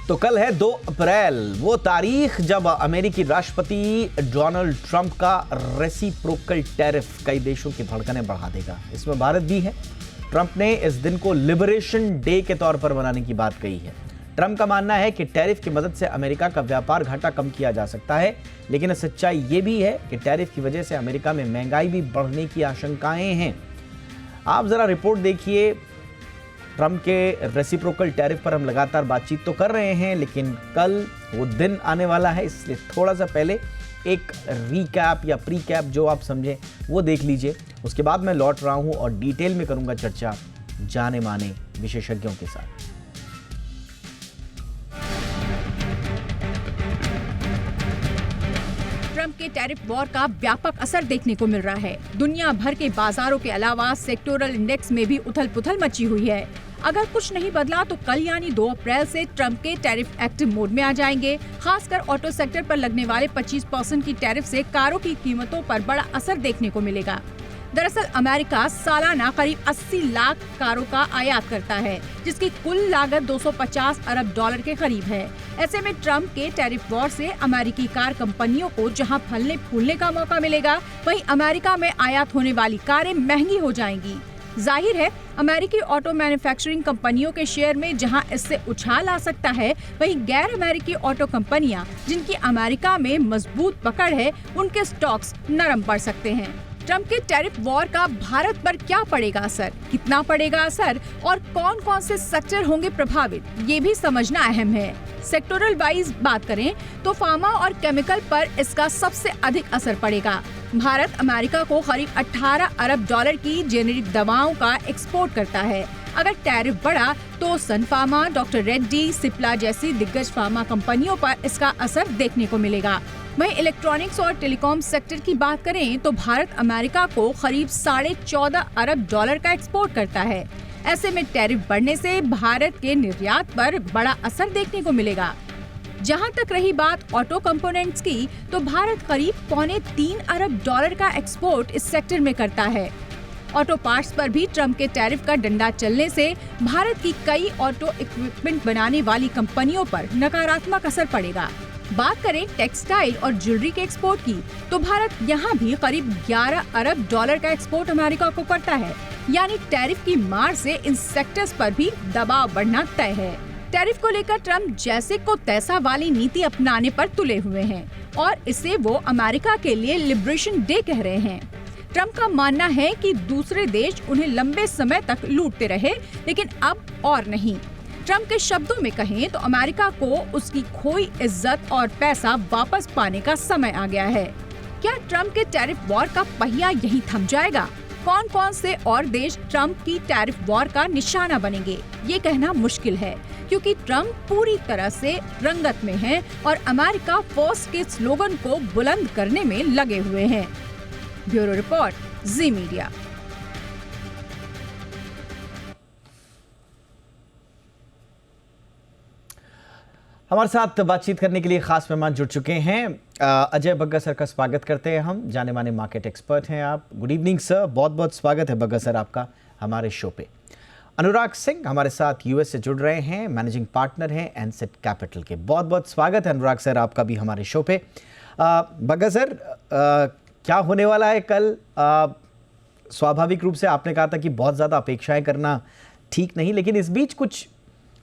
तो कल है 2 अप्रैल, वो तारीख जब अमेरिकी राष्ट्रपति डोनाल्ड ट्रंप का रेसिप्रोकल टैरिफ कई देशों की धड़कनें बढ़ा देगा। इसमें भारत भी है। ट्रंप ने इस दिन को लिबरेशन डे के तौर पर मनाने की बात कही है। ट्रंप का मानना है कि टैरिफ की मदद से अमेरिका का व्यापार घाटा कम किया जा सकता है, लेकिन सच्चाई ये भी है कि टैरिफ की वजह से अमेरिका में महंगाई भी बढ़ने की आशंकाएं हैं। आप जरा रिपोर्ट देखिए। ट्रंप के रेसिप्रोकल टैरिफ पर हम लगातार बातचीत तो कर रहे हैं, लेकिन कल वो दिन आने वाला है, इसलिए थोड़ा सा पहले एक रीकैप या प्री कैप जो आप समझें वो देख लीजिए। उसके बाद मैं लौट रहा हूं और डिटेल में करूंगा चर्चा जाने माने विशेषज्ञों के साथ। ट्रंप के टैरिफ वॉर का व्यापक असर देखने को मिल रहा है। दुनिया भर के बाजारों के अलावा सेक्टोरल इंडेक्स में भी उथल-पुथल मची हुई है। अगर कुछ नहीं बदला तो कल यानी 2 अप्रैल से ट्रंप के टैरिफ एक्टिव मोड में आ जाएंगे। खासकर ऑटो सेक्टर पर लगने वाले 25% की टैरिफ से कारों की कीमतों पर बड़ा असर देखने को मिलेगा। दरअसल अमेरिका सालाना करीब 80 लाख कारों का आयात करता है, जिसकी कुल लागत 250 अरब डॉलर के करीब है। ऐसे में ट्रंप के टैरिफ वॉर से अमेरिकी कार कंपनियों को जहां फलने फूलने का मौका मिलेगा, वहीं अमेरिका में आयात होने वाली कारें महंगी हो जाएंगी। जाहिर है अमेरिकी ऑटो मैन्युफैक्चरिंग कंपनियों के शेयर में जहां इससे उछाल आ सकता है, वहीं गैर अमेरिकी ऑटो कंपनियां जिनकी अमेरिका में मजबूत पकड़ है, उनके स्टॉक्स नरम पड़ सकते हैं। ट्रंप के टैरिफ वॉर का भारत पर क्या पड़ेगा असर, कितना पड़ेगा असर और कौन कौन से सेक्टर होंगे प्रभावित, ये भी समझना अहम है। सेक्टोरल वाइज बात करें तो फार्मा और केमिकल पर इसका सबसे अधिक असर पड़ेगा। भारत अमेरिका को करीब 18 अरब डॉलर की जेनेरिक दवाओं का एक्सपोर्ट करता है। अगर टैरिफ बढ़ा तो सन फार्मा, डॉक्टर रेड्डी, सिप्ला जैसी दिग्गज फार्मा कंपनियों पर इसका असर देखने को मिलेगा। वहीं इलेक्ट्रॉनिक्स और टेलीकॉम सेक्टर की बात करें तो भारत अमेरिका को करीब 14.5 अरब डॉलर का एक्सपोर्ट करता है। ऐसे में टैरिफ बढ़ने से भारत के निर्यात पर बड़ा असर देखने को मिलेगा। जहां तक रही बात ऑटो कंपोनेंट्स की, तो भारत करीब 2.25 अरब डॉलर का एक्सपोर्ट इस सेक्टर में करता है। ऑटो पार्ट्स पर भी ट्रंप के टैरिफ का डंडा चलने से भारत की कई ऑटो इक्विपमेंट बनाने वाली कंपनियों पर नकारात्मक असर पड़ेगा। बात करें टेक्सटाइल और ज्वेलरी के एक्सपोर्ट की, तो भारत यहां भी करीब 11 अरब डॉलर का एक्सपोर्ट अमेरिका को करता है। यानी टैरिफ की मार से इन सेक्टर्स पर भी दबाव बढ़ना तय है। टैरिफ को लेकर ट्रंप जैसे को तैसा वाली नीति अपनाने पर तुले हुए हैं और इसे वो अमेरिका के लिए लिबरेशन डे कह रहे हैं। ट्रंप का मानना है कि दूसरे देश उन्हें लंबे समय तक लूटते रहे, लेकिन अब और नहीं। ट्रंप के शब्दों में कहें तो अमेरिका को उसकी खोई इज्जत और पैसा वापस पाने का समय आ गया है। क्या ट्रंप के टैरिफ वॉर का पहिया यहीं थम जाएगा? कौन कौन से और देश ट्रंप की टैरिफ वॉर का निशाना बनेंगे, ये कहना मुश्किल है, क्योंकि ट्रंप पूरी तरह से रंगत में है और अमेरिका फर्स्ट के स्लोगन को बुलंद करने में लगे हुए हैं। ब्यूरो रिपोर्ट, जी मीडिया। हमारे साथ बातचीत करने के लिए खास मेहमान जुड़ चुके हैं। अजय बग्गा सर का स्वागत करते हैं हम। जाने माने मार्केट एक्सपर्ट हैं आप। गुड इवनिंग सर, बहुत बहुत स्वागत है बग्गा सर आपका हमारे शो पे। अनुराग सिंह हमारे साथ यूएस से जुड़ रहे हैं, मैनेजिंग पार्टनर हैं एनसेट कैपिटल के। बहुत बहुत स्वागत है अनुराग सर आपका भी हमारे शो पे। बग्गा सर, क्या होने वाला है कल? स्वाभाविक रूप से आपने कहा था कि बहुत ज़्यादा अपेक्षाएं करना ठीक नहीं, लेकिन इस बीच कुछ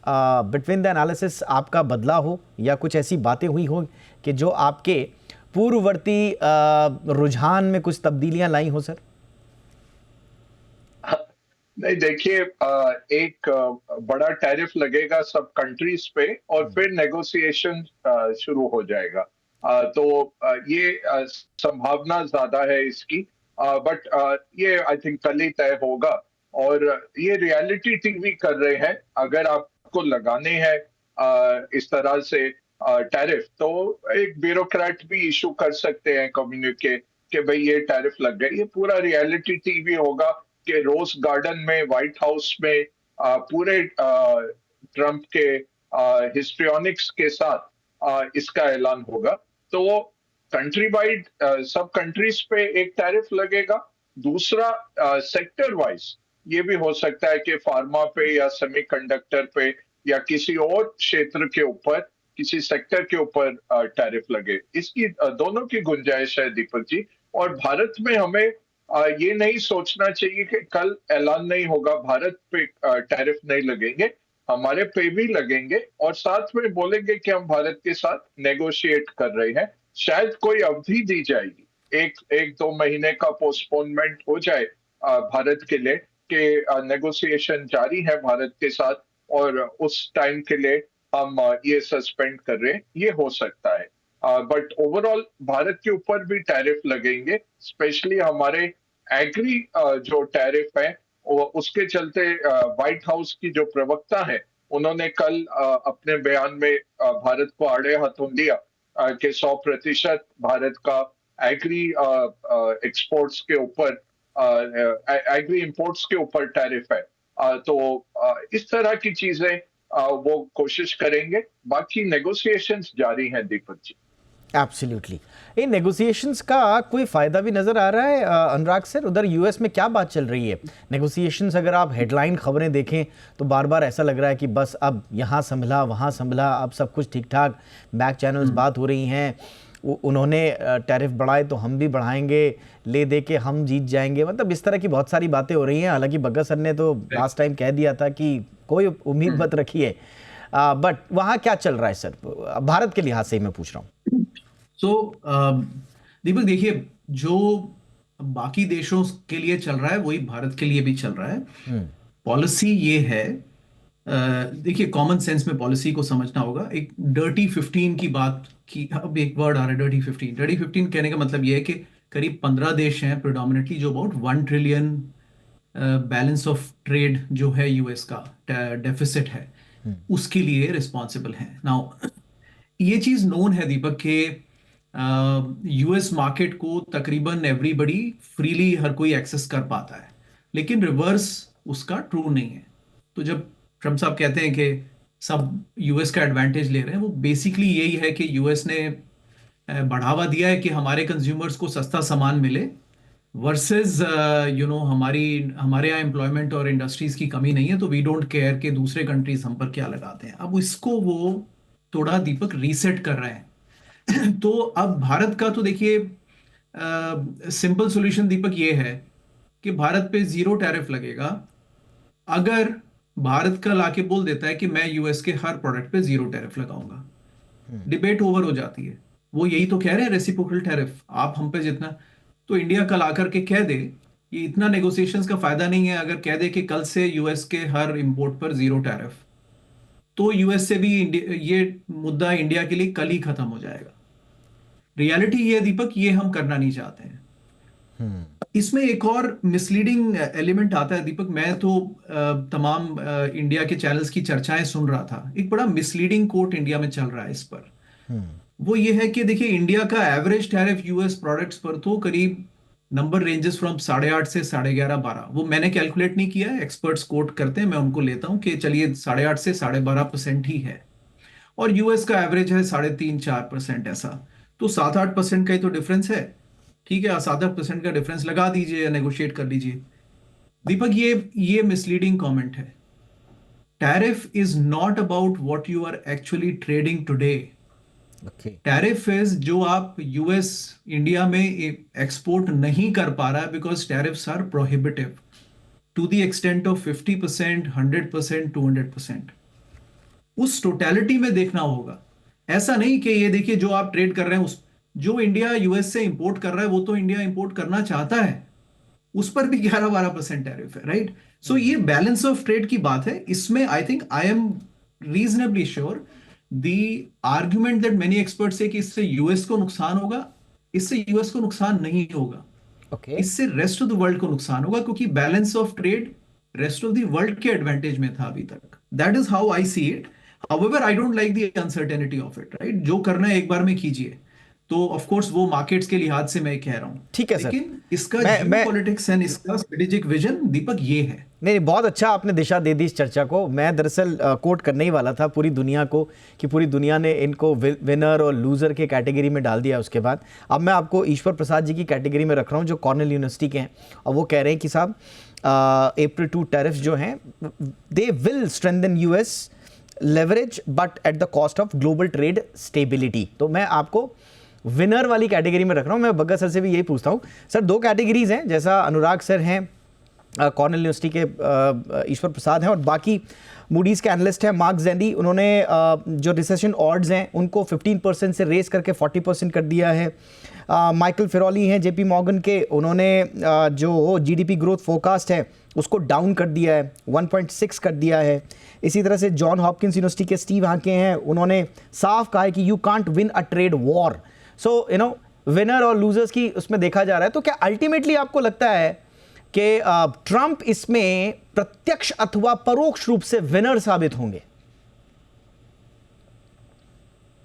बिटवीन द एनालिसिस आपका बदला हो या कुछ ऐसी बातें हुई हो कि जो आपके पूर्ववर्ती रुझान में कुछ तब्दीलियां लाई हो सर? नहीं, देखिए, एक बड़ा टैरिफ लगेगा सब कंट्रीज पे और फिर नेगोशिएशन शुरू हो जाएगा। तो ये संभावना ज्यादा है इसकी, बट ये आई थिंक कल ही तय होगा। और ये रियलिटी टीवी कर रहे हैं। अगर आपको लगाने हैं इस तरह से टैरिफ, तो एक ब्यूरोक्रेट भी इशू कर सकते हैं कम्युनिके कि भाई ये टैरिफ लग गए। ये पूरा रियलिटी टीवी होगा कि रोज गार्डन में, व्हाइट हाउस में पूरे ट्रंप के हिस्ट्रियोनिक्स के साथ इसका ऐलान होगा। तो वो कंट्री वाइड सब कंट्रीज पे एक टैरिफ लगेगा। दूसरा, सेक्टर वाइज ये भी हो सकता है कि फार्मा पे या सेमीकंडक्टर पे या किसी और क्षेत्र के ऊपर, किसी सेक्टर के ऊपर टैरिफ लगे। इसकी दोनों की गुंजाइश है दीपक जी। और भारत में हमें ये नहीं सोचना चाहिए कि कल ऐलान नहीं होगा, भारत पे टैरिफ नहीं लगेंगे, हमारे पे भी लगेंगे और साथ में बोलेंगे कि हम भारत के साथ नेगोशिएट कर रहे हैं। शायद कोई अवधि दी जाएगी, एक दो महीने का पोस्टपोनमेंट हो जाए भारत के लिए कि नेगोशिएशन जारी है भारत के साथ और उस टाइम के लिए हम ये सस्पेंड कर रहे हैं, ये हो सकता है। बट ओवरऑल भारत के ऊपर भी टैरिफ लगेंगे, स्पेशली हमारे एग्री जो टैरिफ है उसके चलते व्हाइट हाउस की जो प्रवक्ता है उन्होंने कल अपने बयान में भारत को आड़े हाथों दिया कि 100% भारत का एग्री एक्सपोर्ट्स के ऊपर, एग्री इंपोर्ट्स के ऊपर टैरिफ है। तो इस तरह की चीजें वो कोशिश करेंगे। बाकी नेगोशिएशंस जारी हैं दीपक जी। एब्सोल्युटली। इन नेगोशिएशंस का कोई फायदा भी नजर आ रहा है अनुराग सर? उधर यूएस में क्या बात चल रही है नेगोशिएशंस? अगर आप हेडलाइन खबरें देखें तो बार बार ऐसा लग रहा है कि बस अब यहाँ संभला वहाँ संभला, अब सब कुछ ठीक ठाक, बैक चैनल्स बात हो रही हैं, उन्होंने टैरिफ बढ़ाए तो हम भी बढ़ाएंगे, ले दे के हम जीत जाएंगे, मतलब इस तरह की बहुत सारी बातें हो रही हैं। हालांकि बग्गा सर ने तो लास्ट टाइम कह दिया था कि कोई उम्मीद मत रखिए, बट वहाँ क्या चल रहा है सर भारत के लिहाज से ही मैं पूछ रहा हूँ? दीपक देखिए, जो बाकी देशों के लिए चल रहा है वही भारत के लिए भी चल रहा है। पॉलिसी ये है, देखिए कॉमन सेंस में पॉलिसी को समझना होगा। एक डर्टी 15 की बात की, अब एक वर्ड आ रहा है डर्टी 15। डर्टी 15 कहने का मतलब ये है कि करीब 15 देश हैं प्रेडोमिनेटली जो about 1 trillion balance of trade जो है यूएस का डेफिसिट है उसके लिए रिस्पॉन्सिबल है। नाउ ये चीज नोन है दीपक के यूएस मार्केट को तकरीबन एवरीबडी फ्रीली हर कोई एक्सेस कर पाता है, लेकिन रिवर्स उसका ट्रू नहीं है। तो जब ट्रम्प साहब कहते हैं कि सब यूएस का एडवांटेज ले रहे हैं, वो बेसिकली यही है कि यूएस ने बढ़ावा दिया है कि हमारे कंज्यूमर्स को सस्ता सामान मिले वर्सेस हमारे यहाँ एम्प्लॉयमेंट और इंडस्ट्रीज की कमी नहीं है, तो वी डोंट केयर कि दूसरे कंट्रीज हम पर क्या लगाते हैं। अब इसको वो थोड़ा दीपक रीसेट कर रहे हैं। तो अब भारत का तो देखिए सिंपल सॉल्यूशन दीपक ये है कि भारत पे 0 टैरिफ लगेगा अगर भारत का लाके बोल देता है कि मैं यूएस के हर प्रोडक्ट पे 0 टैरिफ लगाऊंगा। डिबेट ओवर हो जाती है। वो यही तो कह रहे हैं रेसिप्रोकल टैरिफ, आप हम पे जितना, तो इंडिया कल आकर के कह दे ये इतना नेगोशिएशंस का फायदा नहीं है। अगर कह दे कि कल से यूएस के हर इंपोर्ट पर 0 टैरिफ, तो यूएस से भी ये मुद्दा इंडिया के लिए कल ही खत्म हो जाएगा। रियलिटी ये दीपक, ये हम करना नहीं चाहते हैं। इसमें एक और मिसलीडिंग एलिमेंट आता है दीपक। मैं तो तमाम इंडिया के चैनल्स की चर्चाएं सुन रहा था। एक बड़ा मिसलीडिंग कोट इंडिया में चल रहा है इस पर। वो ये है कि देखिए इंडिया का एवरेज टैरिफ यूएस प्रोडक्ट्स पर तो करीब नंबर रेंजेस फ्रॉम 8.5 से 11.5 12। वो मैंने कैलकुलेट नहीं किया है, एक्सपर्ट्स कोट करते हैं, मैं उनको लेता हूं कि चलिए 8.5 से 12.5% ही है, और यूएस का एवरेज है 3.5-4%। ऐसा तो 7-8% का ही तो डिफरेंस है। ठीक है, 7-8% का डिफरेंस लगा दीजिए या नेगोशिएट कर लीजिए। दीपक ये मिसलीडिंग कमेंट है। Tariff is not about what you are actually trading today. Tariff is जो आप यूएस इंडिया में एक्सपोर्ट नहीं कर पा रहा है because tariffs are prohibitive to the extent of 50%, 100%, 200%। उस टोटलिटी में देखना होगा। ऐसा नहीं कि ये देखिए जो आप ट्रेड कर रहे हैं, उस जो इंडिया यूएस से इंपोर्ट कर रहा है वो तो इंडिया इंपोर्ट करना चाहता है, उस पर भी 11-12% टैरिफ है, राइट? सो ये बैलेंस ऑफ ट्रेड की बात है। इसमें I think I am reasonably sure the argument that many experts से कि इससे यूएस को नुकसान होगा, इससे यूएस को नुकसान नहीं होगा। इससे रेस्ट ऑफ द वर्ल्ड को नुकसान होगा, क्योंकि balance of trade rest of the world के एडवांटेज में था अभी तक। That is how I see it. However, I don't like the uncertainty of it, right? जो करना है एक बार में कीजिए। तो ऑफ कोर्स वो मार्केट्स के लिहाज से मैं कह रहा हूँ, ठीक है सर, लेकिन इसका जियोपॉलिटिक्स एंड इसका स्ट्रेटेजिक विजन दीपक ये है। नहीं, बहुत अच्छा आपने दिशा दे दी इस चर्चा को। मैं दरअसल कोट करने ही वाला था पूरी दुनिया को कि पूरी दुनिया ने इनको विनर और लूजर के कैटेगरी में डाल दिया। उसके बाद अब मैं आपको ईश्वर प्रसाद जी की कैटेगरी में रख रहा हूँ जो कॉर्नेल यूनिवर्सिटी के हैं, और वो कह रहे हैं कि साहब April 2 टैरिफ्स जो हैं they will strengthen US leverage but at the cost of global trade stability. तो मैं आपको विनर वाली कैटेगरी में रख रहा हूँ। मैं बग्गा सर से भी यही पूछता हूँ सर, दो कैटेगरीज हैं, जैसा अनुराग सर हैं कॉर्नेल यूनिवर्सिटी के ईश्वर प्रसाद हैं, और बाकी मूडीज़ के एनालिस्ट हैं मार्क जेंडी। उन्होंने जो रिसेशन ऑड्स हैं उनको 15% से रेस करके 40% कर दिया है। माइकल फिरौली हैं जेपी मॉर्गन के, उन्होंने जो जीडीपी ग्रोथ फोरकास्ट है उसको डाउन कर दिया है, 1.6 कर दिया है। इसी तरह से जॉन हॉपकिंस यूनिवर्सिटी के स्टीव हाके हैं, उन्होंने साफ कहा है कि you can't win a trade war. So winner और लूजर्स की उसमें देखा जा रहा है। तो क्या अल्टीमेटली आपको लगता है कि ट्रंप इसमें प्रत्यक्ष अथवा परोक्ष रूप से विनर साबित होंगे?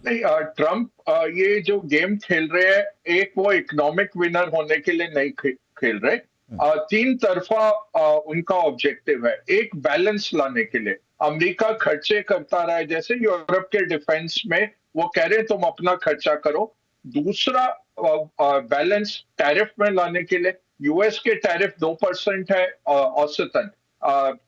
नहीं, ट्रंप ये जो गेम खेल रहे हैं, एक वो इकोनॉमिक विनर होने के लिए नहीं खेल रहे। तीन तरफा उनका ऑब्जेक्टिव है। एक, बैलेंस लाने के लिए अमेरिका खर्चे करता रहा है, जैसे यूरोप के डिफेंस में वो कह रहे हैं तुम अपना खर्चा करो। दूसरा, बैलेंस टैरिफ में लाने के लिए, यूएस के टैरिफ 2% है औसतन,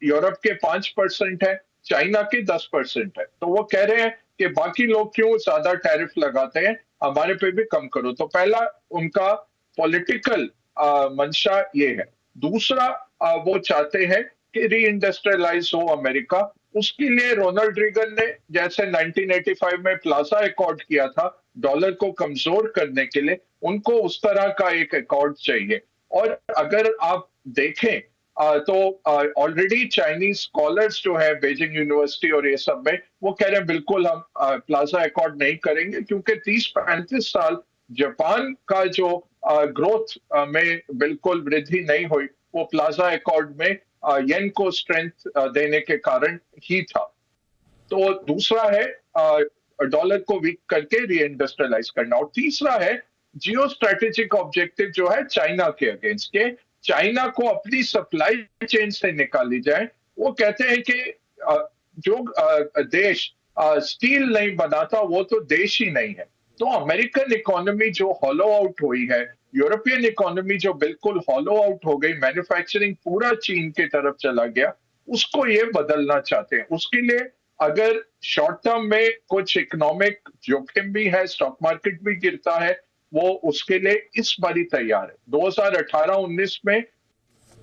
यूरोप के 5% है, चाइना के 10% है। तो वो कह रहे हैं कि बाकी लोग क्यों ज्यादा टैरिफ लगाते हैं, हमारे पे भी कम करो। तो पहला उनका पॉलिटिकल मंशा ये है। दूसरा, वो चाहते हैं कि री इंडस्ट्रियलाइज हो अमेरिका। उसके लिए रोनाल्ड रीगन ने जैसे 1985 में प्लाजा अकॉर्ड किया था डॉलर को कमजोर करने के लिए, उनको उस तरह का एक अकॉर्ड चाहिए। और अगर आप देखें तो ऑलरेडी चाइनीज स्कॉलर्स जो है बेजिंग यूनिवर्सिटी और ये सब में, वो कह रहे हैं बिल्कुल हम प्लाजा अकॉर्ड नहीं करेंगे, क्योंकि 30-35 साल जापान का जो ग्रोथ में बिल्कुल वृद्धि नहीं हुई, वो प्लाजा अकॉर्ड में येन को स्ट्रेंथ देने के कारण ही था। तो दूसरा है डॉलर को वीक करके री इंडस्ट्रियलाइज करना। और तीसरा है जियो स्ट्रेटेजिक ऑब्जेक्टिव जो है चाइना के अगेंस्ट के, चाइना को अपनी सप्लाई चेन से निकाली जाए। वो कहते हैं कि जो देश स्टील नहीं बनाता वो तो देश ही नहीं है। तो अमेरिकन इकोनॉमी जो हॉलो आउट हुई है, यूरोपियन इकोनॉमी जो बिल्कुल हॉलो आउट हो गई, मैन्युफैक्चरिंग पूरा चीन की तरफ चला गया, उसको ये बदलना चाहते हैं। उसके लिए अगर शॉर्ट टर्म में कुछ इकोनॉमिक जोखिम भी है, स्टॉक मार्केट भी गिरता है, वो उसके लिए इस बारी तैयार है। 2018-19 में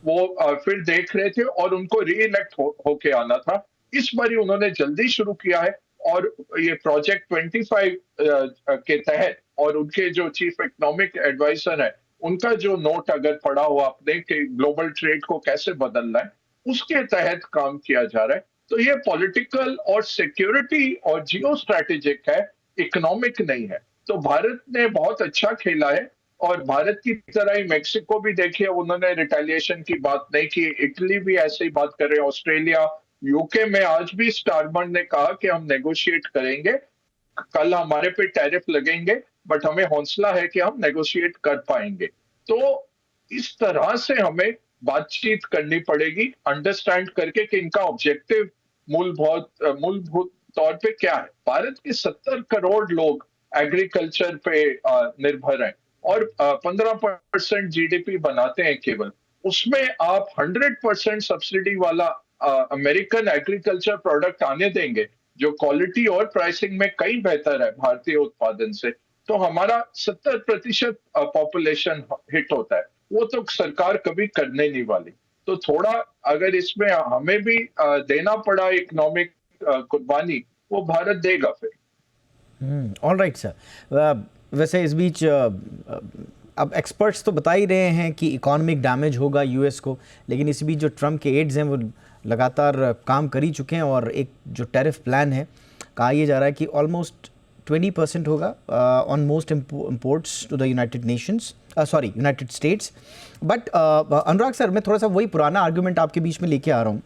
वो फिर देख रहे थे और उनको री इलेक्ट होके आना था। इस बारी उन्होंने जल्दी शुरू किया है और ये प्रोजेक्ट 25 के तहत, और उनके जो चीफ इकोनॉमिक एडवाइजर है उनका जो नोट अगर पढ़ा हुआ आपने कि ग्लोबल ट्रेड को कैसे बदलना है, उसके तहत काम किया जा रहा है। तो ये पॉलिटिकल और सिक्योरिटी और जियो स्ट्रैटेजिक है, इकोनॉमिक नहीं है। तो भारत ने बहुत अच्छा खेला है, और भारत की तरह ही मेक्सिको भी देखिए उन्होंने रिटेलिएशन की बात नहीं की, इटली भी ऐसे ही बात कर रहे हैं, ऑस्ट्रेलिया, यूके में आज भी स्टारमर ने कहा कि हम नेगोशिएट करेंगे, कल हमारे पे टैरिफ लगेंगे बट हमें हौसला है कि हम नेगोशिएट कर पाएंगे। तो इस तरह से हमें बातचीत करनी पड़ेगी, अंडरस्टैंड करके कि इनका ऑब्जेक्टिव मूलभूत तौर पे क्या है। भारत के 70 करोड़ लोग एग्रीकल्चर पे निर्भर हैं और 15% जीडीपी बनाते हैं केवल। उसमें आप 100% सब्सिडी वाला अमेरिकन एग्रीकल्चर प्रोडक्ट आने देंगे जो क्वालिटी और प्राइसिंग में कहीं बेहतर है भारतीय उत्पादन से, तो हमारा 70% पॉपुलेशन हिट होता है। वो तो सरकार कभी करने नहीं वाली। तो थोड़ा अगर इसमें हमें भी देना पड़ा इकोनॉमिक कुर्बानी, वो भारत देगा फिर। All right sir. वैसे इस बीच अब एक्सपर्ट्स तो बता ही रहे हैं कि इकोनॉमिक डैमेज होगा यूएस को, लेकिन इस बीच जो ट्रम्प के एड्स हैं वो लगातार काम कर ही चुके हैं, और एक जो टैरिफ प्लान है, कहा यह जा रहा है कि ऑलमोस्ट 20% होगा on most imports to the United States. But Anurag sir, मैं थोड़ा सा वही पुराना आर्गुमेंट आपके बीच में लेके आ रहा हूँ।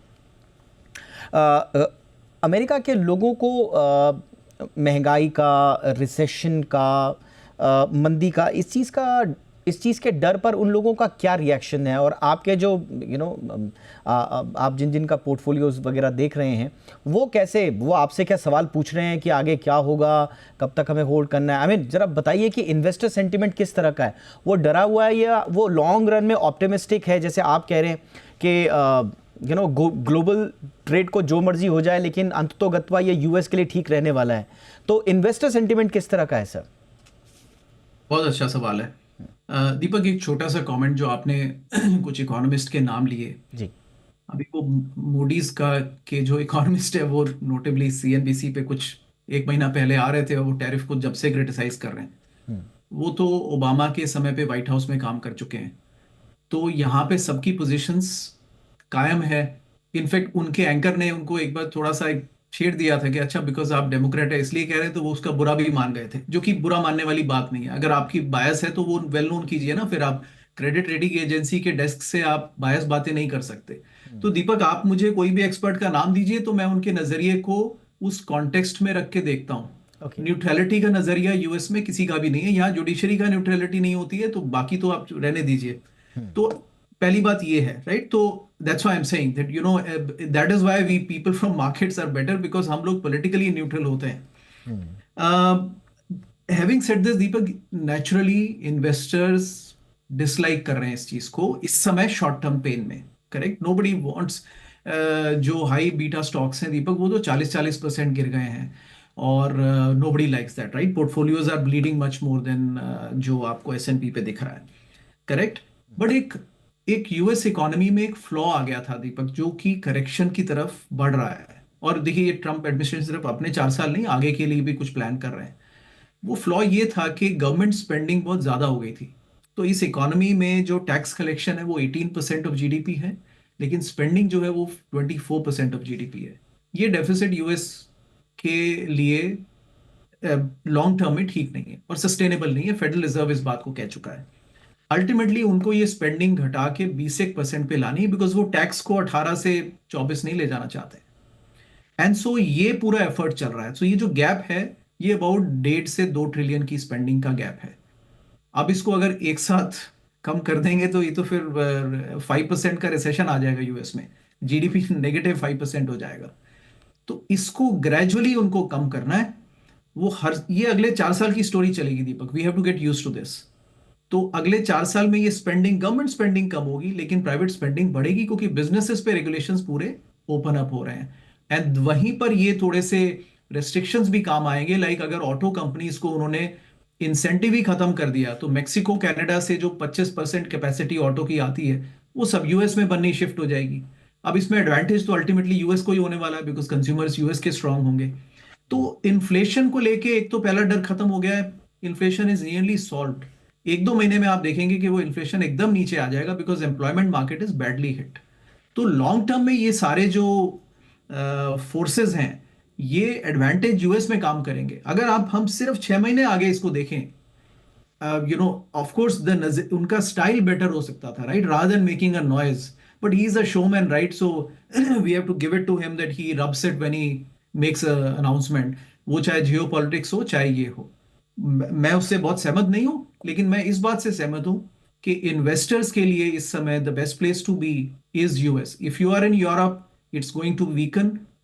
अमेरिका के लोगों को महंगाई का, रिसेशन का, मंदी का, इस चीज़ के डर पर उन लोगों का क्या रिएक्शन है? और आपके जो आप जिन का पोर्टफोलियोज वगैरह देख रहे हैं, वो आपसे क्या सवाल पूछ रहे हैं कि आगे क्या होगा, कब तक हमें होल्ड करना है? जरा बताइए कि इन्वेस्टर सेंटिमेंट किस तरह का है? वो डरा हुआ है या वो लॉन्ग रन में ऑप्टिमिस्टिक है, जैसे आप कह रहे हैं कि ग्लोबल ट्रेड को जो मर्जी हो जाए, लेकिन अंततोगत्वा ये यूएस के लिए ठीक रहने वाला है। तो इन्वेस्टर सेंटिमेंट किस तरह का है सर? बहुत अच्छा सवाल है दीपक। एक छोटा सा कमेंट, जो आपने कुछ इकोनॉमिस्ट के नाम लिए जी। अभी वो मूडीज का के जो इकोनॉमिस्ट है वो नोटेबली सीएनबीसी पे कुछ एक महीना पहले आ रहे थे और वो टैरिफ को जब से क्रिटिसाइज कर रहे हैं। वो तो ओबामा के समय पे व्हाइट हाउस में काम कर चुके हैं, तो यहाँ पे सबकी पोजीशंस कायम है। इनफैक्ट उनके एंकर ने उनको एक बार थोड़ा सा छेड़ दिया था कि अच्छा बिकॉज आप डेमोक्रेट है इसलिए कह रहे हैं, तो वो उसका बुरा भी मान गए थे, जो कि बुरा मानने वाली बात नहीं है। अगर आपकी बायस है तो वो वेल नोन कीजिए ना, फिर आप क्रेडिट रेटिंग एजेंसी के डेस्क से आप बायस बातें नहीं कर सकते। तो दीपक, आप मुझे कोई भी एक्सपर्ट का नाम दीजिए तो मैं उनके नजरिए को उस कॉन्टेक्स्ट में रख के देखता हूँ। न्यूट्रलिटी का नजरिया यूएस में किसी का भी नहीं है। यहाँ जुडिशरी का न्यूट्रलिटी नहीं होती है, तो बाकी तो आप रहने दीजिए। तो पहली बात ये है, राइट? तो that's why I am saying that that is why we people from markets are better, because हम लोग पॉलिटिकली न्यूट्रल होते हैं। Having said this Deepak, naturally investors dislike कर रहे हैं इस चीज को इस समय शॉर्ट टर्म पेन में, करेक्ट? नोबडी वांट्स जो हाई बीटा स्टॉक्स हैं दीपक, वो तो 40% गिर गए हैं और nobody likes that, right? Portfolios are bleeding much more than जो आपको एसएनपी पे दिख रहा है, करेक्ट? बट एक यूएस इकोनॉमी में एक फ्लॉ आ गया था दीपक, जो कि करेक्शन की तरफ बढ़ रहा है। और देखिए, ये ट्रम्प एडमिनिस्ट्रेशन सिर्फ अपने 4 साल नहीं, आगे के लिए भी कुछ प्लान कर रहे हैं। वो फ्लॉ ये था कि गवर्नमेंट स्पेंडिंग बहुत ज्यादा हो गई थी। तो इस इकोनॉमी में जो टैक्स कलेक्शन है वो 18% ऑफ जीडीपी है, लेकिन स्पेंडिंग जो है वो 24% ऑफ जीडीपी है। ये डेफिसिट यूएस के लिए लॉन्ग टर्म में ठीक नहीं है और सस्टेनेबल नहीं है। फेडरल रिजर्व इस बात को कह चुका है। अल्टीमेटली उनको ये स्पेंडिंग घटा के 20% पे लानी है, बिकॉज वो टैक्स को 18 से 24 नहीं ले जाना चाहते। एंड सो ये पूरा एफर्ट चल रहा है। सो ये जो गैप है, ये अबाउट 1.5 से 2 ट्रिलियन की स्पेंडिंग का गैप है। अब इसको अगर एक साथ कम कर देंगे तो ये तो फिर 5% का रिसेशन आ जाएगा यूएस में, जीडीपी नेगेटिव 5% हो जाएगा। तो इसको ग्रेजुअली उनको कम करना है। ये अगले 4 साल की स्टोरी चलेगी Deepak. We have to get used to this. तो अगले 4 साल में ये स्पेंडिंग, गवर्नमेंट स्पेंडिंग कम होगी, लेकिन प्राइवेट स्पेंडिंग बढ़ेगी, क्योंकि बिजनेसेस पे रेगुलेशंस पूरे ओपन अप हो रहे हैं। एंड वहीं पर ये थोड़े से रेस्ट्रिक्शंस भी काम आएंगे। लाइक अगर ऑटो कंपनीज को उन्होंने इंसेंटिव ही खत्म कर दिया, तो मेक्सिको कनाडा से जो 25% कैपेसिटी ऑटो की आती है, वो सब यूएस में बननी शिफ्ट हो जाएगी। अब इसमें एडवांटेज तो अल्टीमेटली यूएस को ही होने वाला है, बिकॉज कंज्यूमर्स यूएस के स्ट्रांग होंगे। तो इन्फ्लेशन को लेके एक तो पहला डर खत्म हो गया है। Inflation is nearly solved. 1-2 महीने में आप देखेंगे कि वो इन्फ्लेशन एकदम नीचे आ जाएगा, because employment market is badly hit. तो लॉन्ग टर्म में ये सारे जो फोर्सेस हैं, ये एडवांटेज यूएस में काम करेंगे। अगर हम सिर्फ 6 महीने आगे इसको देखें, ऑफ कोर्स उनका स्टाइल बेटर हो सकता था, right? Rather than making a noise, but he is a showman, right? So we have to give it to him that he rubs it when he makes a announcement, वो चाहे geopolitics हो चाहे ये हो। मैं उससे बहुत सहमत नहीं हूं, लेकिन मैं इस बात से सहमत हूं कि इन्वेस्टर्स के लिए इस समय the best place to be is US. If you are in Europe, it's going to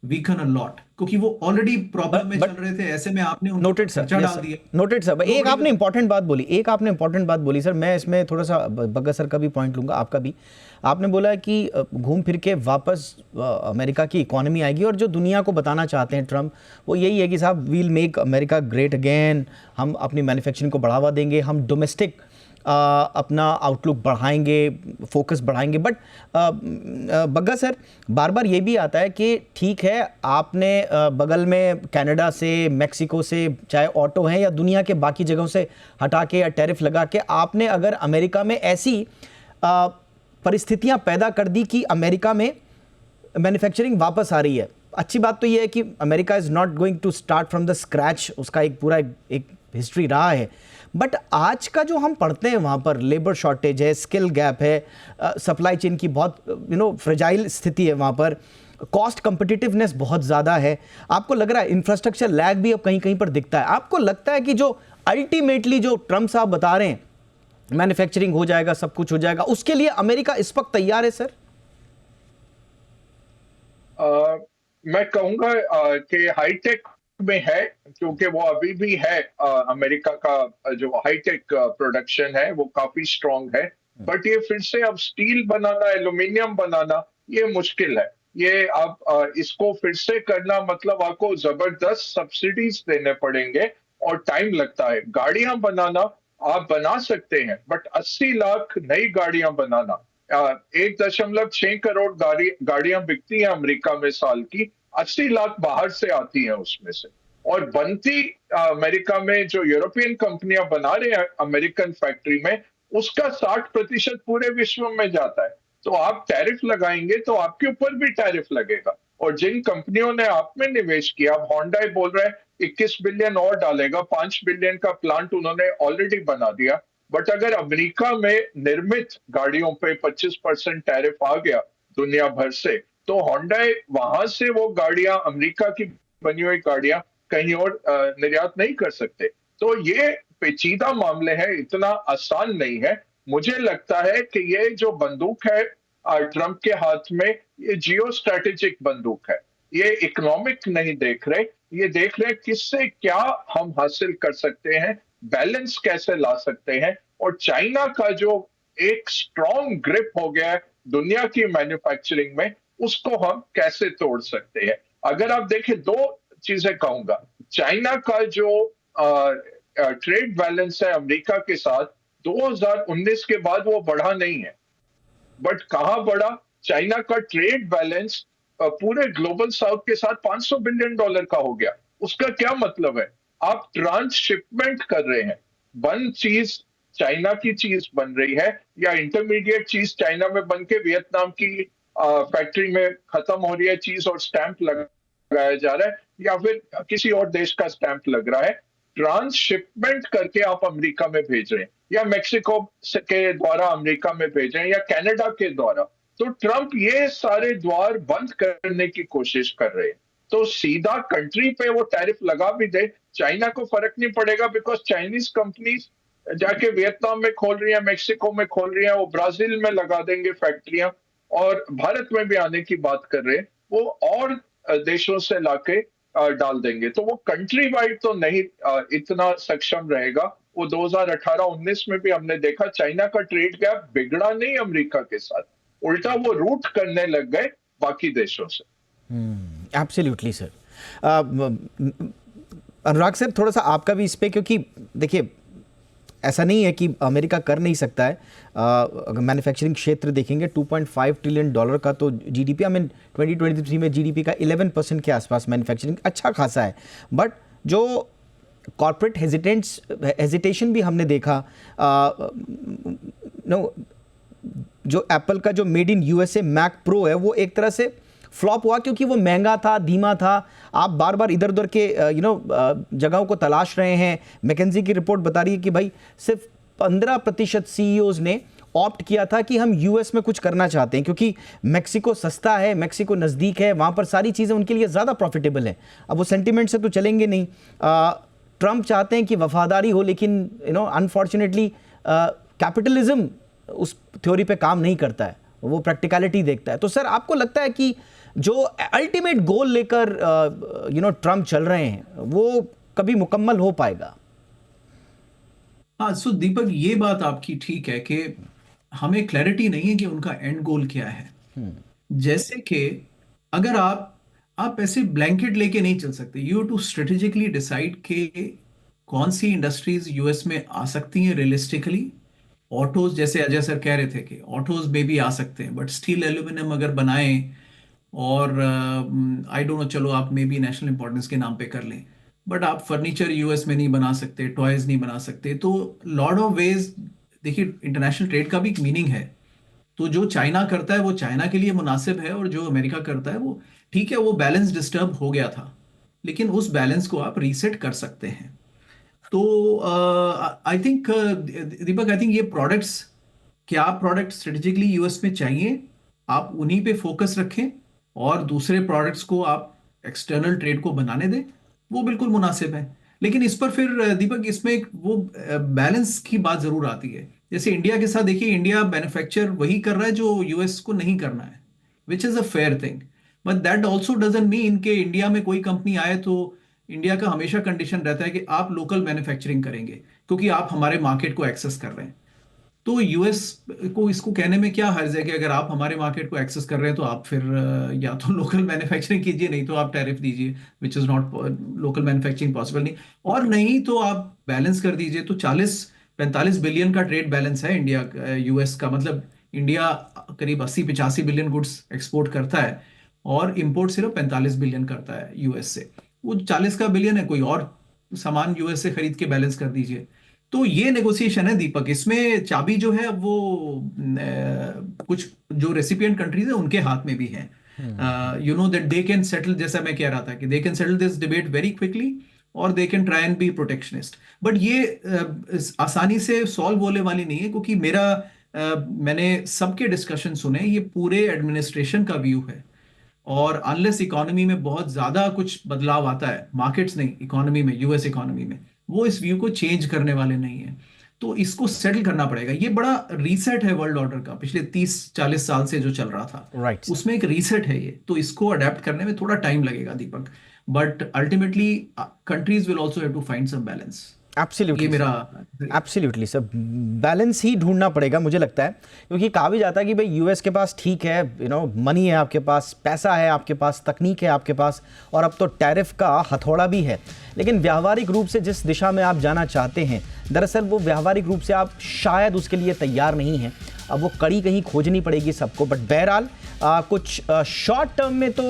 weaken a lot, क्योंकि वो ऑलरेडी प्रॉब्लम में चल रहे थे। ऐसे में आपने नोटेड सर, डाल दिया। Noted sir. एक आपने इंपॉर्टेंट बात बोली सर। मैं इसमें थोड़ा सा बग्गा सर का भी पॉइंट लूंगा, आपका भी। आपने बोला कि घूम फिर के वापस अमेरिका की इकोनॉमी आएगी, और जो दुनिया को बताना चाहते हैं ट्रम्प, वो यही है कि साहब we'll make America great again, हम अपनी मैन्युफैक्चरिंग को बढ़ावा देंगे, हम डोमेस्टिक अपना आउटलुक बढ़ाएंगे, फोकस बढ़ाएंगे। बट बग्गा सर, बार बार ये भी आता है कि ठीक है, आपने बगल में कनाडा से, मेक्सिको से, चाहे ऑटो हैं या दुनिया के बाकी जगहों से हटा के या टैरिफ लगा के, आपने अगर अमेरिका में ऐसी परिस्थितियां पैदा कर दी कि अमेरिका में मैन्युफैक्चरिंग वापस आ रही है। अच्छी बात तो ये है कि America is not going to start from the scratch, उसका एक पूरा एक हिस्ट्री रहा है। बट आज का जो हम पढ़ते हैं, वहाँ पर लेबर शॉर्टेज है, स्किल गैप है, सप्लाई चेन की बहुत फ्रेजाइल स्थिति है, वहाँ पर कॉस्ट कंपिटिटिवनेस बहुत ज़्यादा है। आपको लग रहा है इंफ्रास्ट्रक्चर लैग भी अब कहीं कहीं पर दिखता है? आपको लगता है कि जो अल्टीमेटली जो ट्रम्प साहब बता रहे हैं, मैन्युफैक्चरिंग हो जाएगा, सब कुछ हो जाएगा, उसके लिए अमेरिका इस वक्त तैयार है सर? मैं कहूंगा कि हाईटेक में है, क्योंकि वो अभी भी है। अमेरिका का जो हाईटेक प्रोडक्शन है वो काफी स्ट्रांग है। बट ये फिर से अब स्टील बनाना, एल्यूमिनियम बनाना, ये मुश्किल है। ये आप इसको फिर से करना मतलब आपको जबरदस्त सब्सिडीज देने पड़ेंगे और टाइम लगता है। गाड़ियां बनाना आप बना सकते हैं, बट 80 लाख नई गाड़ियां बनाना, 1.6 करोड़ गाड़ियां बिकती हैं अमेरिका में साल की, 80 लाख बाहर से आती हैं उसमें से। और बनती अमेरिका में जो यूरोपियन कंपनियां बना रहे हैं अमेरिकन फैक्ट्री में, उसका 60% पूरे विश्व में जाता है। तो आप टैरिफ लगाएंगे तो आपके ऊपर भी टैरिफ लगेगा। और जिन कंपनियों ने आप में निवेश किया, अब होंडा बोल रहे हैं 21 बिलियन और डालेगा, 5 बिलियन का प्लांट उन्होंने ऑलरेडी बना दिया। बट अगर अमेरिका में निर्मित गाड़ियों पे 25% टैरिफ आ गया दुनिया भर से, तो होंडा वहां से वो गाड़ियां, अमेरिका की बनी हुई गाड़ियां कहीं और निर्यात नहीं कर सकते। तो ये पेचीदा मामले हैं, इतना आसान नहीं है। मुझे लगता है कि ये जो बंदूक है ट्रंप के हाथ में, ये जियो स्ट्रेटेजिक बंदूक है। ये इकोनॉमिक नहीं देख रहे, ये देख रहे किससे क्या हम हासिल कर सकते हैं, बैलेंस कैसे ला सकते हैं। और चाइना का जो एक स्ट्रॉन्ग ग्रिप हो गया है दुनिया की मैन्युफैक्चरिंग में, उसको हम कैसे तोड़ सकते हैं। अगर आप देखें, दो चीजें कहूंगा। चाइना का जो ट्रेड बैलेंस है अमेरिका के साथ, 2019 के बाद वो बढ़ा नहीं है। बट कहां बढ़ा? चाइना का ट्रेड बैलेंस पूरे ग्लोबल साउथ के साथ $500 बिलियन का हो गया। उसका क्या मतलब है? आप ट्रांसशिपमेंट कर रहे हैं, वन चीज चाइना की चीज बन रही है, या इंटरमीडिएट चीज चाइना में बन के वियतनाम की फैक्ट्री में खत्म हो रही है चीज और स्टैंप लगाया जा रहा है, या फिर किसी और देश का स्टैंप लग रहा है। ट्रांसशिपमेंट करके आप अमेरिका में भेज रहे हैं, या मेक्सिको के द्वारा अमेरिका में भेज रहे हैं, या कनाडा के द्वारा। तो ट्रंप ये सारे द्वार बंद करने की कोशिश कर रहे हैं। तो सीधा कंट्री पे वो टैरिफ लगा भी दे, चाइना को फर्क नहीं पड़ेगा, बिकॉज चाइनीज कंपनीज जाके वियतनाम में खोल रही है, मेक्सिको में खोल रही है, वो ब्राजील में लगा देंगे फैक्ट्रियां, और भारत में भी आने की बात कर रहे हैं, वो और देशों से लाके डाल देंगे। तो वो कंट्री वाइड तो नहीं इतना सक्षम रहेगा। वो 2018-19 में भी हमने देखा, चाइना का ट्रेड गैप बिगड़ा नहीं अमेरिका के साथ, उल्टा वो रूट करने लग गए बाकी देशों से। Absolutely sir. अनुराग सर, थोड़ा सा आपका भी इस पे, क्योंकि देखिए ऐसा नहीं है कि अमेरिका कर नहीं सकता है। अगर मैन्युफैक्चरिंग क्षेत्र देखेंगे, $2.5 ट्रिलियन का तो जीडीपी, आई मीन 2023 में जीडीपी का 11% के आसपास मैन्युफैक्चरिंग अच्छा खासा है। बट जो कॉर्पोरेट हेजिटेशन भी हमने देखा, जो एप्पल का जो made in USA Mac Pro है, वो एक तरह से फ्लॉप हुआ क्योंकि वो महंगा था, धीमा था। आप बार बार इधर उधर के जगहों को तलाश रहे हैं। मैकेंजी की रिपोर्ट बता रही है कि भाई सिर्फ 15% सीईओज ने ऑप्ट किया था कि हम यूएस में कुछ करना चाहते हैं, क्योंकि मेक्सिको सस्ता है, मेक्सिको नज़दीक है, वहाँ पर सारी चीज़ें उनके लिए ज़्यादा प्रॉफिटेबल है। अब वो सेंटिमेंट से तो चलेंगे नहीं। ट्रंप चाहते हैं कि वफादारी हो, लेकिन अनफॉर्चुनेटली कैपिटलिज्म उस थ्योरी पे काम नहीं करता है, वो प्रैक्टिकलिटी देखता है। तो सर, आपको लगता है कि जो अल्टीमेट गोल लेकर ट्रंप चल रहे हैं, वो कभी मुकम्मल हो पाएगा? हाँ, सो दीपक, ये बात आपकी ठीक है कि हमें क्लैरिटी नहीं है कि उनका एंड गोल क्या है। जैसे कि अगर आप ऐसे ब्लैंकेट लेके नहीं चल सकते। यू टू स्ट्रेटेजिकली डिसाइड कि कौन सी इंडस्ट्रीज यूएस में आ सकती हैं रियलिस्टिकली। ऑटोज, जैसे अजय सर कह रहे थे कि ऑटोज में भी आ सकते हैं, बट स्टील एल्यूमिनियम अगर बनाएं, और आई डोंट नो, चलो आप मे बी नेशनल इंपॉर्टेंस के नाम पे कर लें, बट आप फर्नीचर यूएस में नहीं बना सकते, टॉयज नहीं बना सकते। तो लॉट ऑफ वेज, देखिए इंटरनेशनल ट्रेड का भी एक मीनिंग है। तो जो चाइना करता है वो चाइना के लिए मुनासिब है, और जो अमेरिका करता है वो ठीक है। वो बैलेंस डिस्टर्ब हो गया था, लेकिन उस बैलेंस को आप रीसेट कर सकते हैं। तो I think Deepak, I think ये प्रोडक्ट्स, क्या प्रोडक्ट स्ट्रेटेजिकली यूएस में चाहिए, आप उन्हीं पे फोकस रखें, और दूसरे प्रोडक्ट्स को आप एक्सटर्नल ट्रेड को बनाने दें, वो बिल्कुल मुनासिब है। लेकिन इस पर फिर दीपक, इसमें एक वो बैलेंस की बात जरूर आती है। जैसे इंडिया के साथ देखिए, इंडिया मैन्युफैक्चर वही कर रहा है जो यूएस को नहीं करना है, which is a fair thing. But that also doesn't mean कि इंडिया में कोई कंपनी आए तो इंडिया का हमेशा कंडीशन रहता है कि आप लोकल मैन्युफैक्चरिंग करेंगे, क्योंकि आप हमारे मार्केट को एक्सेस कर रहे हैं। तो यूएस को इसको कहने में क्या हर्ज है कि अगर आप हमारे मार्केट को एक्सेस कर रहे हैं तो आप फिर या तो लोकल मैन्युफैक्चरिंग कीजिए, नहीं तो आप टैरिफ दीजिए, which is not local manufacturing possible नहीं, और नहीं तो आप बैलेंस कर दीजिए। तो 40-45 बिलियन का ट्रेड बैलेंस है इंडिया यूएस का, मतलब इंडिया करीब 80-85 बिलियन गुड्स एक्सपोर्ट करता है और इंपोर्ट सिर्फ 45 बिलियन करता है यूएस से। वो 40 का बिलियन है, कोई और सामान यूएस से खरीद के बैलेंस कर दीजिए। तो ये नेगोशिएशन है दीपक, इसमें चाबी जो है वो कुछ जो रेसिपिएंट कंट्रीज है उनके हाथ में भी है। You know that they can settle, जैसा मैं कह रहा था कि they can settle this debate very quickly और they can try and be protectionist. But ये आसानी से सॉल्व होने वाली नहीं है, क्योंकि मैंने सबके डिस्कशन सुने, ये पूरे एडमिनिस्ट्रेशन का व्यू है। और अनलेस इकोनॉमी में बहुत ज्यादा कुछ बदलाव आता है, मार्केट्स नहीं, इकोनॉमी में, यूएस इकोनॉमी में, वो इस व्यू को चेंज करने वाले नहीं है। तो इसको सेटल करना पड़ेगा। ये बड़ा रीसेट है वर्ल्ड ऑर्डर का, पिछले 30-40 साल से जो चल रहा था, राइट, उसमें एक रीसेट है ये। तो इसको अडेप्ट करने में थोड़ा टाइम लगेगा Deepak, but ultimately countries will also have to find some balance. Absolutely, ये मेरा एब्सोल्युटली सर, बैलेंस ही ढूंढना पड़ेगा मुझे लगता है, क्योंकि कहा भी जाता है कि भाई यूएस के पास ठीक है, यू नो, मनी है आपके पास, पैसा है आपके पास, तकनीक है आपके पास, और अब तो टैरिफ का हथौड़ा भी है, लेकिन व्यावहारिक रूप से जिस दिशा में आप जाना चाहते हैं, दरअसल वो व्यावहारिक रूप से आप शायद उसके लिए तैयार नहीं हैं। अब वो कड़ी कहीं खोजनी पड़ेगी सबको। बट बहरहाल कुछ शॉर्ट टर्म में तो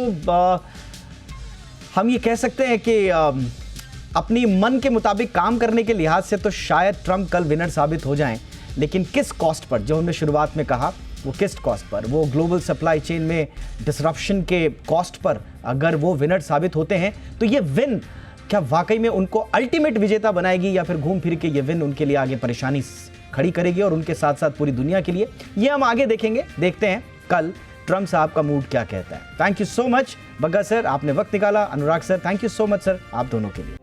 हम ये कह सकते हैं कि अपनी मन के मुताबिक काम करने के लिहाज से तो शायद ट्रंप कल विनर साबित हो जाएं, लेकिन किस कॉस्ट पर, जो हमने शुरुआत में कहा, वो किस कॉस्ट पर, वो ग्लोबल सप्लाई चेन में डिसरप्शन के कॉस्ट पर अगर वो विनर साबित होते हैं तो ये विन क्या वाकई में उनको अल्टीमेट विजेता बनाएगी, या फिर घूम फिर के ये विन उनके लिए आगे परेशानी खड़ी करेगी और उनके साथ साथ पूरी दुनिया के लिए। ये हम आगे देखेंगे। देखते हैं कल ट्रंप साहब का मूड क्या कहता है। Thank you so much Bagga sir, आपने वक्त निकाला। Anurag sir, thank you so much sir, आप दोनों के लिए।